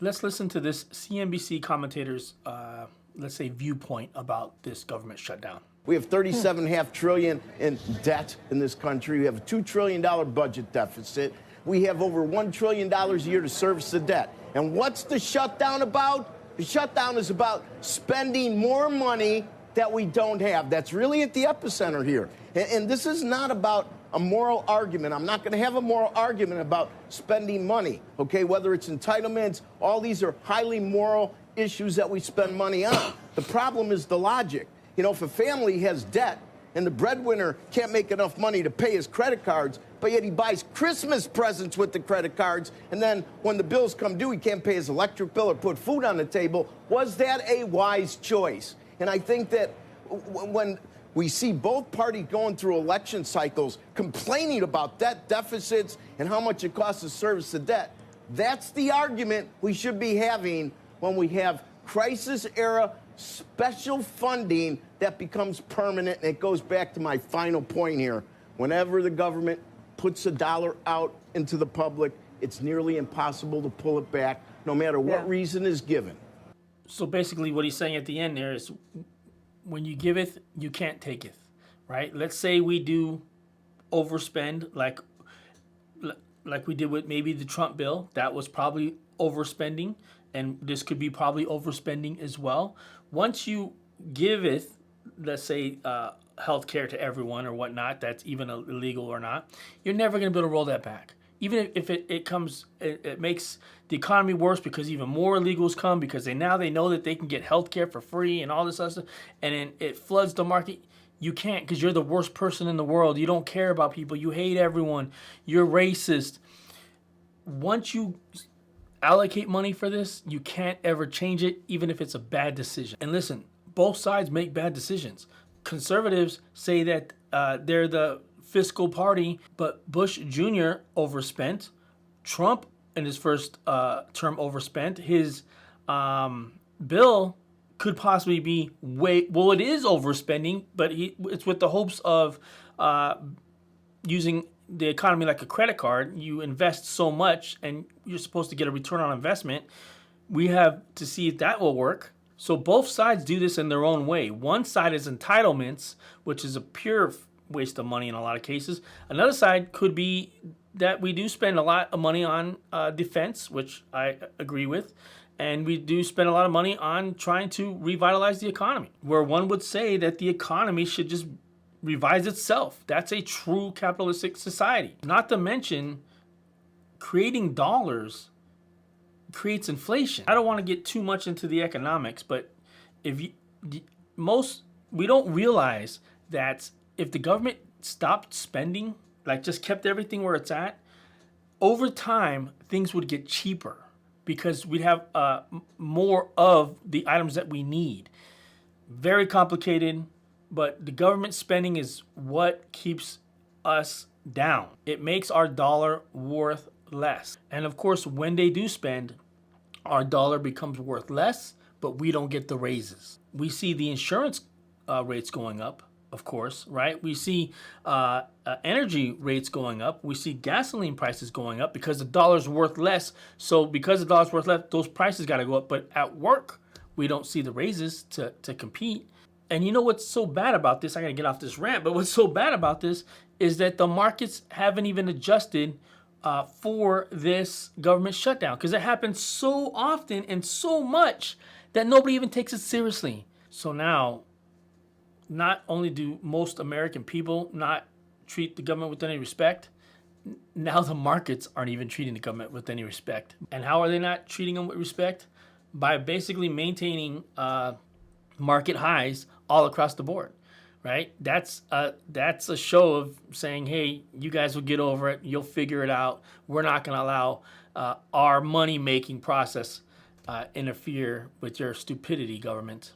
Let's listen to this CNBC commentator's, let's say, viewpoint about this government shutdown. We have $37.5 trillion in debt in this country. We have a $2 trillion budget deficit. We have over $1 trillion a year to service the debt. And what's the shutdown about? The shutdown is about spending more money that we don't have. That's really at the epicenter here. And this is not about a moral argument. I'm not going to have a moral argument about spending money, okay? Whether it's entitlements, all these are highly moral issues that we spend money on. The problem is the logic. You know, if a family has debt and the breadwinner can't make enough money to pay his credit cards, but yet he buys Christmas presents with the credit cards, and then when the bills come due, he can't pay his electric bill or put food on the table, was that a wise choice? And I think that when we see both parties going through election cycles complaining about debt deficits and how much it costs to service the debt, that's the argument we should be having when we have crisis-era special funding that becomes permanent. And it goes back to my final point here. Whenever the government puts a dollar out into the public, it's nearly impossible to pull it back, no matter what reason is given. So basically what he's saying at the end there is, when you giveth, you can't taketh, right? Let's say we do overspend like we did with maybe the Trump bill. That was probably overspending, and this could be probably overspending as well. Once you giveth, let's say, health care to everyone or whatnot, that's even illegal or not, you're never going to be able to roll that back. Even if it makes the economy worse because even more illegals come because they know that they can get health care for free and all this other stuff, and then it floods the market. You can't, because you're the worst person in the world. You don't care about people. You hate everyone. You're racist. Once you allocate money for this, you can't ever change it, even if it's a bad decision. And listen, both sides make bad decisions. Conservatives say that they're the fiscal party, but Bush Jr. overspent. Trump in his first term overspent. His bill could possibly be it is overspending, but it's with the hopes of using the economy like a credit card. You invest so much and you're supposed to get a return on investment. We have to see if that will work. So both sides do this in their own way. One side is entitlements, which is a pure waste of money in a lot of cases. Another side could be that we do spend a lot of money on defense, which I agree with, and we do spend a lot of money on trying to revitalize the economy, where one would say that the economy should just revise itself. That's a true capitalistic society. Not to mention, creating dollars creates inflation. I don't want to get too much into the economics, but we don't realize that if the government stopped spending, like just kept everything where it's at, over time, things would get cheaper because we'd have more of the items that we need. Very complicated, but the government spending is what keeps us down. It makes our dollar worth less. And of course, when they do spend, our dollar becomes worth less, but we don't get the raises. We see the insurance rates going up, of course, right? We see energy rates going up. We see gasoline prices going up because the dollar's worth less. So because the dollar's worth less, those prices got to go up. But at work, we don't see the raises to compete. And you know what's so bad about this? I got to get off this rant, but what's so bad about this is that the markets haven't even adjusted for this government shutdown, because it happens so often and so much that nobody even takes it seriously. So now, not only do most American people not treat the government with any respect, now the markets aren't even treating the government with any respect. And how are they not treating them with respect? By basically maintaining market highs all across the board, right? That's a show of saying, hey, you guys will get over it. You'll figure it out. We're not going to allow our money-making process interfere with your stupidity, government.